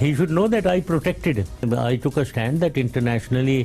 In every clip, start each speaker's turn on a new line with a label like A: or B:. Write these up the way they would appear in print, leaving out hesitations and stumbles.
A: He should know that I protected him. I took a stand that internationally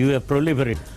A: you have proliferated.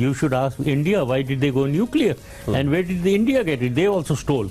A: you should ask India why did they go nuclear and where did the India get it? They also stole.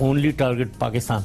A: only target Pakistan.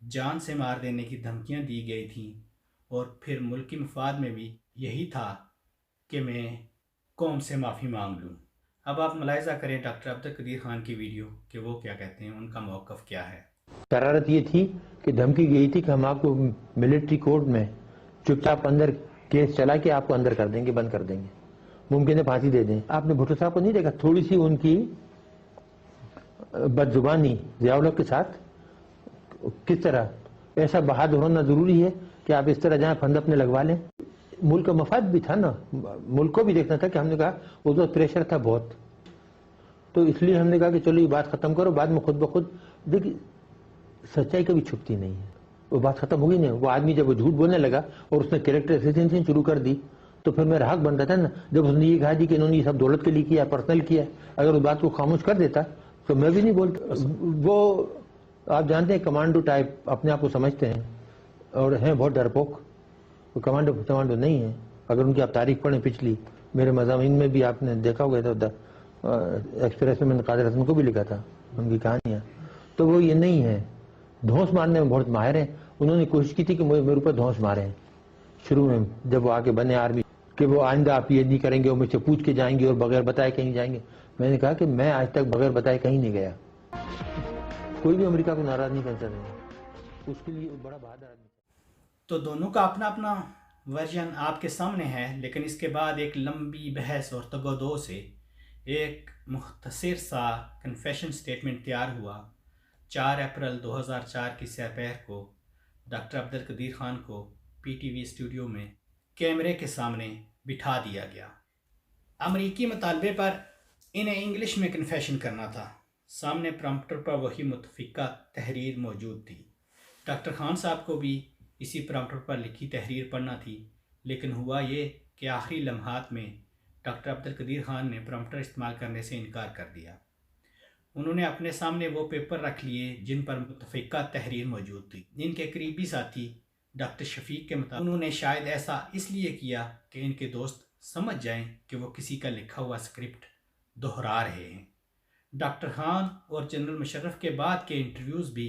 B: جان سے مار دینے کی دھمکیاں دی گئی تھیں، اور پھر ملکی مفاد میں بھی یہی تھا کہ میں قوم سے معافی مانگ لوں۔ اب آپ ملاحظہ کریں ڈاکٹر عبدالقدیر خان کی ویڈیو کہ وہ کیا کہتے ہیں، ان کا موقف کیا ہے۔
C: شرارت یہ تھی کہ دھمکی گئی تھی کہ ہم آپ کو ملٹری کورٹ میں چپ چاپ اندر کیس چلا کے آپ کو اندر کر دیں گے، بند کر دیں گے، ممکن ہے پھانسی دے دیں۔ آپ نے بھٹو صاحب کو نہیں دیکھا تھوڑی سی ان کی بد زبانی ضیاء الحق کے ساتھ؟ کس طرح ایسا بہادر ہونا ضروری ہے کہ آپ اس طرح جائیں پھند اپنے لگوا لیں؟ ملک کا مفاد بھی تھا نا، ملک کو بھی دیکھنا تھا کہ ہم نے کہا اس وقت پریشر تھا بہت، تو اس لیے ہم نے کہا کہ چلو یہ بات ختم کرو، بعد میں خود بخود دیکھیے سچائی کبھی چھپتی نہیں ہے، وہ بات ختم ہوگی نہیں۔ وہ آدمی جب وہ جھوٹ بولنے لگا اور اس نے کریکٹر اسیسینشن شروع کر دی تو پھر میرا حق بنتا تھا نا، جب اس نے یہ کہا کہ انہوں نے یہ سب دولت کے لیے کیا، پرسنل کیا، اگر اس بات کو خاموش کر دیتا تو میں بھی نہیں بولتا۔ وہ آپ جانتے ہیں کمانڈو ٹائپ اپنے آپ کو سمجھتے ہیں اور ہیں بہت ڈرپوک، وہ کمانڈو نہیں ہے۔ اگر ان کی آپ تاریخ پڑھیں پچھلی، میرے مضامین میں بھی آپ نے دیکھا ہوگا تھا، ایکسپریس میں نے قادر حسن کو بھی لکھا تھا ان کی کہانیاں، تو وہ یہ نہیں ہے، دھونس مارنے میں بہت ماہر ہیں۔ انہوں نے کوشش کی تھی کہ میرے اوپر دھونس مارے ہیں شروع میں، جب وہ آگے بنے آرمی، کہ وہ آئندہ آپ یہ نہیں کریں گے، وہ مجھ سے پوچھ کے جائیں گے اور بغیر بتائے کہیں جائیں گے۔ میں نے کہا کہ میں آج تک بغیر بتائے کہیں نہیں گیا، کوئی بھی امریکہ کو ناراض نہیں کر سکتا، اس کے لیے بڑا بہادر آدمی۔
B: تو دونوں کا اپنا اپنا ورژن آپ کے سامنے ہے، لیکن اس کے بعد ایک لمبی بحث اور تگ و دو سے ایک مختصر سا کنفیشن سٹیٹمنٹ تیار ہوا۔ 4 اپریل 2004 کی سپہر کو ڈاکٹر عبدالقدیر خان کو پی ٹی وی اسٹوڈیو میں کیمرے کے سامنے بٹھا دیا گیا۔ امریکی مطالبے پر انہیں انگلش میں کنفیشن کرنا تھا۔ سامنے پرامپٹر پر وہی متفقہ تحریر موجود تھی۔ ڈاکٹر خان صاحب کو بھی اسی پرامپٹر پر لکھی تحریر پڑھنا تھی، لیکن ہوا یہ کہ آخری لمحات میں ڈاکٹر عبدالقدیر خان نے پرامپٹر استعمال کرنے سے انکار کر دیا۔ انہوں نے اپنے سامنے وہ پیپر رکھ لیے جن پر متفقہ تحریر موجود تھی۔ ان کے قریبی ساتھی ڈاکٹر شفیق کے مطابق انہوں نے شاید ایسا اس لیے کیا کہ ان کے دوست سمجھ جائیں کہ وہ کسی کا لکھا ہوا اسکرپٹ دہرا رہے ہیں۔ ڈاکٹر خان اور جنرل مشرف کے بعد کے انٹرویوز بھی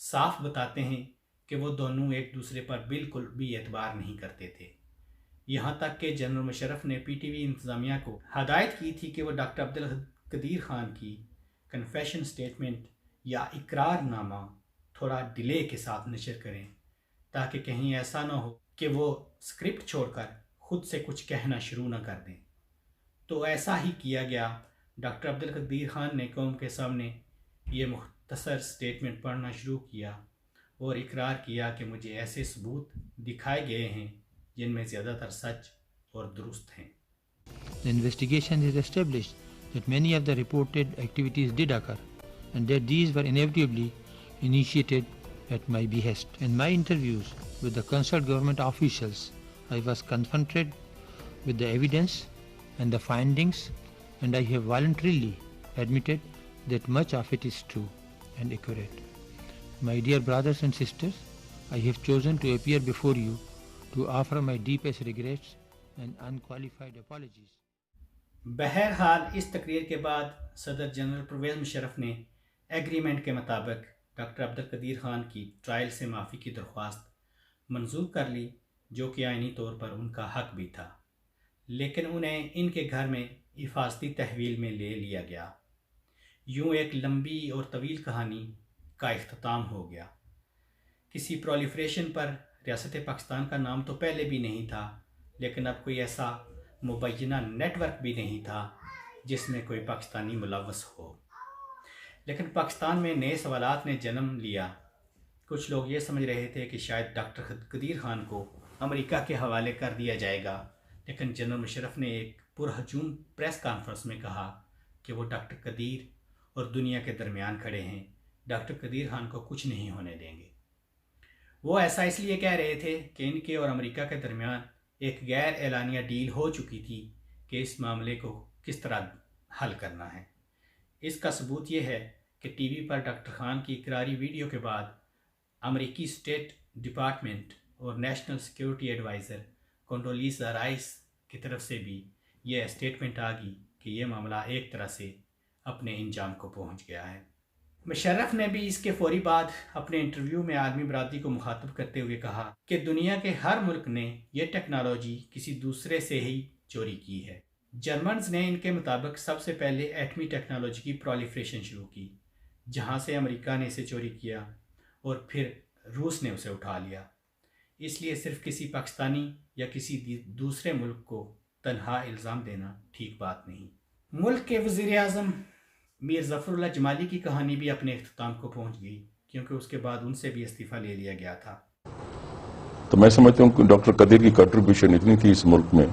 B: صاف بتاتے ہیں کہ وہ دونوں ایک دوسرے پر بالکل بھی اعتبار نہیں کرتے تھے، یہاں تک کہ جنرل مشرف نے پی ٹی وی انتظامیہ کو ہدایت کی تھی کہ وہ ڈاکٹر عبدالقدیر خان کی کنفیشن سٹیٹمنٹ یا اقرار نامہ تھوڑا ڈیلے کے ساتھ نشر کریں، تاکہ کہیں ایسا نہ ہو کہ وہ اسکرپٹ چھوڑ کر خود سے کچھ کہنا شروع نہ کر دیں۔ تو ایسا ہی کیا گیا۔ ڈاکٹر عبدالقدیر خان نے قوم کے سامنے یہ مختصر سٹیٹمنٹ پڑھنا شروع کیا اور اقرار کیا کہ مجھے ایسے ثبوت دکھائے گئے ہیں جن میں زیادہ تر سچ اور درست ہیں۔
D: The investigation has established that many of the reported activities did occur and that these were inevitably initiated at my behest. In my interviews with the concerned government officials, I was confronted with the evidence and the findings, and I have voluntarily admitted that much of it is true and accurate. My dear brothers and sisters, I have chosen to appear before you to offer my deepest regrets and unqualified apologies.
B: بہرحال اس تقریر کے بعد صدر general Pervez Musharraf نے agreement کے مطابق doctor Abdul Qadeer Khan کی trial سے معافی کی درخواست منظور کر لی، جو کہ آئینی طور پر ان کا حق بھی تھا، لیکن انہیں ان کے گھر میں حفاظتی تحویل میں لے لیا گیا۔ یوں ایک لمبی اور طویل کہانی کا اختتام ہو گیا۔ کسی پرولیفریشن پر ریاست پاکستان کا نام تو پہلے بھی نہیں تھا، لیکن اب کوئی ایسا مبینہ نیٹ ورک بھی نہیں تھا جس میں کوئی پاکستانی ملوث ہو۔ لیکن پاکستان میں نئے سوالات نے جنم لیا۔ کچھ لوگ یہ سمجھ رہے تھے کہ شاید ڈاکٹر قدیر خان کو امریکہ کے حوالے کر دیا جائے گا، لیکن جنرل مشرف نے ایک پرہجوم پریس کانفرنس میں کہا کہ وہ ڈاکٹر قدیر اور دنیا کے درمیان کھڑے ہیں، ڈاکٹر قدیر خان کو کچھ نہیں ہونے دیں گے۔ وہ ایسا اس لیے کہہ رہے تھے کہ ان کے اور امریکہ کے درمیان ایک غیر اعلانیہ ڈیل ہو چکی تھی کہ اس معاملے کو کس طرح حل کرنا ہے۔ اس کا ثبوت یہ ہے کہ ٹی وی پر ڈاکٹر خان کی اقراری ویڈیو کے بعد امریکی اسٹیٹ ڈپارٹمنٹ اور نیشنل سیکیورٹی ایڈوائزر کنڈولیزا رائس کی طرف سے بھی یہ اسٹیٹمنٹ آ گئی کہ یہ معاملہ ایک طرح سے اپنے انجام کو پہنچ گیا ہے۔ مشرف نے بھی اس کے فوری بعد اپنے انٹرویو میں عالمی برادری کو مخاطب کرتے ہوئے کہا کہ دنیا کے ہر ملک نے یہ ٹیکنالوجی کسی دوسرے سے ہی چوری کی ہے۔ جرمنز نے ان کے مطابق سب سے پہلے ایٹمی ٹیکنالوجی کی پرولیفریشن شروع کی، جہاں سے امریکہ نے اسے چوری کیا اور پھر روس نے اسے اٹھا لیا۔ اس لیے صرف کسی پاکستانی یا کسی دوسرے ملک کو تنہا الزام دینا ٹھیک بات نہیں۔ ملک کے وزیر اعظم میر ظفر اللہ جمالی کی کہانی بھی اپنے اختتام کو پہنچ گئی، کیونکہ اس کے بعد ان سے بھی استعفیٰ لے لیا گیا تھا۔
E: تو میں سمجھتا ہوں کہ ڈاکٹر قدیر کی کنٹریبیوشن اتنی تھی اس ملک میں،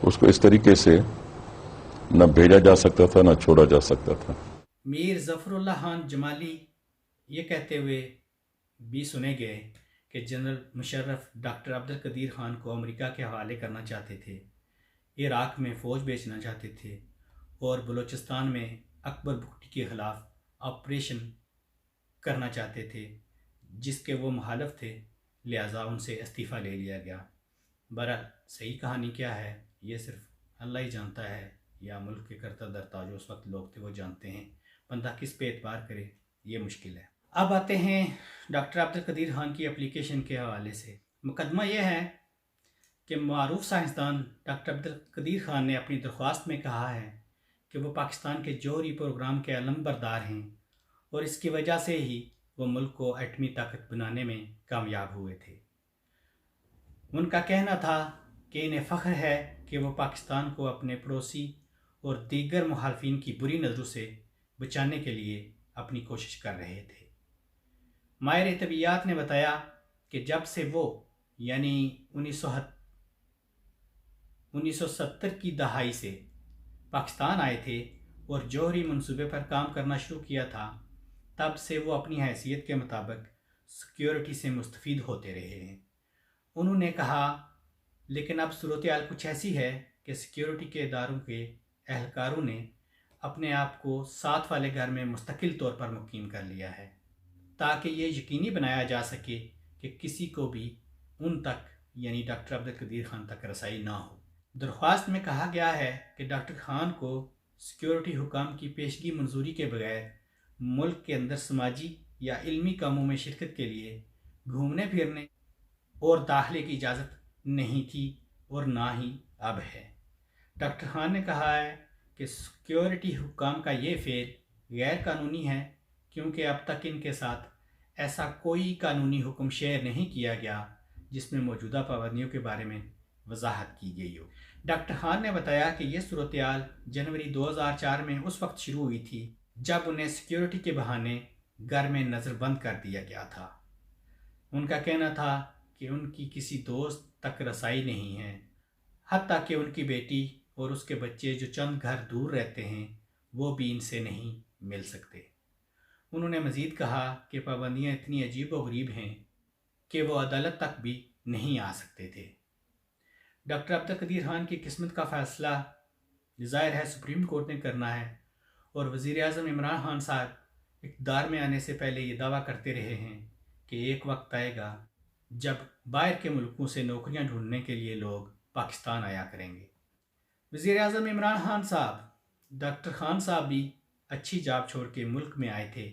E: اس کو اس طریقے سے نہ بھیجا جا سکتا تھا نہ چھوڑا جا سکتا تھا۔
B: میر ظفر اللہ خان جمالی یہ کہتے ہوئے بھی سنے گئے کہ جنرل مشرف ڈاکٹر عبدالقدیر خان کو امریکہ کے حوالے کرنا چاہتے تھے، عراق میں فوج بھیجنا چاہتے تھے اور بلوچستان میں اکبر بگٹی کے خلاف آپریشن کرنا چاہتے تھے، جس کے وہ مخالف تھے، لہٰذا ان سے استعفیٰ لے لیا گیا۔ بہرحال صحیح کہانی کیا ہے یہ صرف اللہ ہی جانتا ہے، یا ملک کے کرتا درتا جو اس وقت لوگ تھے وہ جانتے ہیں۔ بندہ کس پہ اعتبار کرے یہ مشکل ہے۔ اب آتے ہیں ڈاکٹر عبدالقدیر خان کی اپلیکیشن کے حوالے سے۔ مقدمہ یہ ہے کہ معروف سائنسدان ڈاکٹر عبدالقدیر خان نے اپنی درخواست میں کہا ہے کہ وہ پاکستان کے جوہری پروگرام کے علم بردار ہیں اور اس کی وجہ سے ہی وہ ملک کو ایٹمی طاقت بنانے میں کامیاب ہوئے تھے۔ ان کا کہنا تھا کہ انہیں فخر ہے کہ وہ پاکستان کو اپنے پڑوسی اور دیگر مخالفین کی بری نظروں سے بچانے کے لیے اپنی کوشش کر رہے تھے۔ ماہر طبیعیات نے بتایا کہ جب سے وہ یعنی 1970 کی دہائی سے پاکستان آئے تھے اور جوہری منصوبے پر کام کرنا شروع کیا تھا، تب سے وہ اپنی حیثیت کے مطابق سیکیورٹی سے مستفید ہوتے رہے ہیں۔ انہوں نے کہا لیکن اب صورتحال کچھ ایسی ہے کہ سیکیورٹی کے اداروں کے اہلکاروں نے اپنے آپ کو ساتھ والے گھر میں مستقل طور پر مقیم کر لیا ہے، تاکہ یہ یقینی بنایا جا سکے کہ کسی کو بھی ان تک یعنی ڈاکٹر عبدالقدیر خان تک رسائی نہ ہو۔ درخواست میں کہا گیا ہے کہ ڈاکٹر خان کو سیکیورٹی حکام کی پیشگی منظوری کے بغیر ملک کے اندر سماجی یا علمی کاموں میں شرکت کے لیے گھومنے پھرنے اور داخلے کی اجازت نہیں تھی اور نہ ہی اب ہے۔ ڈاکٹر خان نے کہا ہے کہ سیکیورٹی حکام کا یہ فعل غیر قانونی ہے کیونکہ اب تک ان کے ساتھ ایسا کوئی قانونی حکم شیئر نہیں کیا گیا جس میں موجودہ پابندیوں کے بارے میں وضاحت کی گئی ہو۔ ڈاکٹر خان نے بتایا کہ یہ صورتحال جنوری 2004 میں اس وقت شروع ہوئی تھی جب انہیں سیکیورٹی کے بہانے گھر میں نظر بند کر دیا گیا تھا۔ ان کا کہنا تھا کہ ان کی کسی دوست تک رسائی نہیں ہے، حتیٰ کہ ان کی بیٹی اور اس کے بچے جو چند گھر دور رہتے ہیں وہ بھی ان سے نہیں مل سکتے۔ انہوں نے مزید کہا کہ پابندیاں اتنی عجیب و غریب ہیں کہ وہ عدالت تک بھی نہیں آ سکتے تھے۔ ڈاکٹر عبدالقدیر خان کی قسمت کا فیصلہ ظاہر ہے سپریم کورٹ نے کرنا ہے، اور وزیر اعظم عمران خان صاحب اقتدار میں آنے سے پہلے یہ دعویٰ کرتے رہے ہیں کہ ایک وقت آئے گا جب باہر کے ملکوں سے نوکریاں ڈھونڈنے کے لیے لوگ پاکستان آیا کریں گے۔ وزیر اعظم عمران خان صاحب ڈاکٹر خان صاحب بھی اچھی جاب چھوڑ کے ملک میں آئے تھے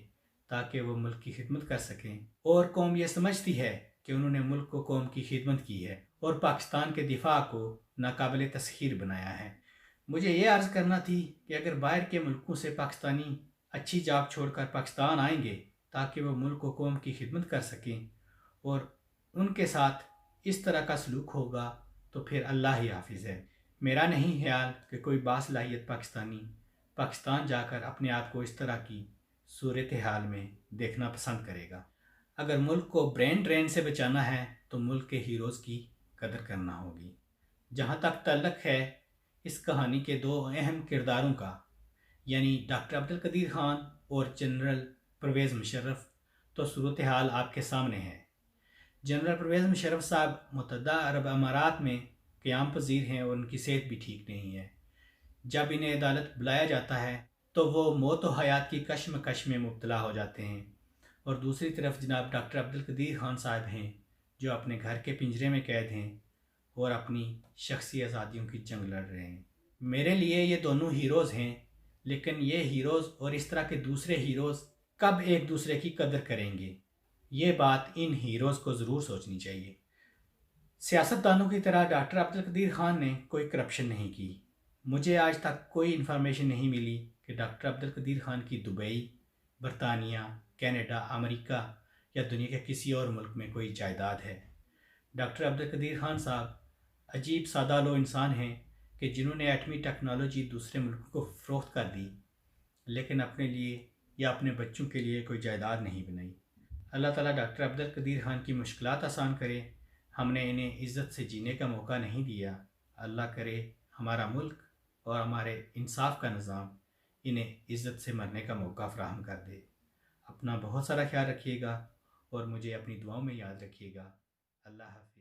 B: تاکہ وہ ملک کی خدمت کر سکیں، اور قوم یہ سمجھتی ہے کہ انہوں نے ملک کو قوم کی خدمت کی ہے اور پاکستان کے دفاع کو ناقابل تسخیر بنایا ہے۔ مجھے یہ عرض کرنا تھی کہ اگر باہر کے ملکوں سے پاکستانی اچھی جاب چھوڑ کر پاکستان آئیں گے تاکہ وہ ملک و قوم کی خدمت کر سکیں اور ان کے ساتھ اس طرح کا سلوک ہوگا تو پھر اللہ ہی حافظ ہے۔ میرا نہیں خیال کہ کوئی باصلاحیت پاکستانی پاکستان جا کر اپنے آپ کو اس طرح کی صورتحال میں دیکھنا پسند کرے گا۔ اگر ملک کو برین ڈرین سے بچانا ہے تو ملک کے ہیروز کی قدر کرنا ہوگی۔ جہاں تک تعلق ہے اس کہانی کے دو اہم کرداروں کا، یعنی ڈاکٹر عبدالقدیر خان اور جنرل پرویز مشرف، تو صورتحال آپ کے سامنے ہے۔ جنرل پرویز مشرف صاحب متحدہ عرب امارات میں قیام پذیر ہیں اور ان کی صحت بھی ٹھیک نہیں ہے۔ جب انہیں عدالت بلایا جاتا ہے تو وہ موت و حیات کی کشمکش میں مبتلا ہو جاتے ہیں، اور دوسری طرف جناب ڈاکٹر عبدالقدیر خان صاحب ہیں جو اپنے گھر کے پنجرے میں قید ہیں اور اپنی شخصی آزادیوں کی جنگ لڑ رہے ہیں۔ میرے لیے یہ دونوں ہیروز ہیں لیکن یہ ہیروز اور اس طرح کے دوسرے ہیروز کب ایک دوسرے کی قدر کریں گے؟ یہ بات ان ہیروز کو ضرور سوچنی چاہیے۔ سیاستدانوں کی طرح ڈاکٹر عبدالقدیر خان نے کوئی کرپشن نہیں کی۔ مجھے آج تک کوئی انفارمیشن نہیں ملی کہ ڈاکٹر عبدالقدیر خان کی دبئی، برطانیہ، کینیڈا، امریکہ یا دنیا کے کسی اور ملک میں کوئی جائیداد ہے۔ ڈاکٹر عبدالقدیر خان صاحب عجیب سادہ لو انسان ہیں کہ جنہوں نے ایٹمی ٹیکنالوجی دوسرے ملکوں کو فروخت کر دی، لیکن اپنے لیے یا اپنے بچوں کے لیے کوئی جائیداد نہیں بنائی۔ اللہ تعالیٰ ڈاکٹر عبدالقدیر خان کی مشکلات آسان کرے۔ ہم نے انہیں عزت سے جینے کا موقع نہیں دیا۔ اللہ کرے ہمارا ملک اور ہمارے انصاف کا نظام انہیں عزت سے مرنے کا موقع فراہم کر دے۔ اپنا بہت سارا خیال رکھیے گا اور مجھے اپنی دعاؤں میں یاد رکھیے گا۔ اللہ حافظ۔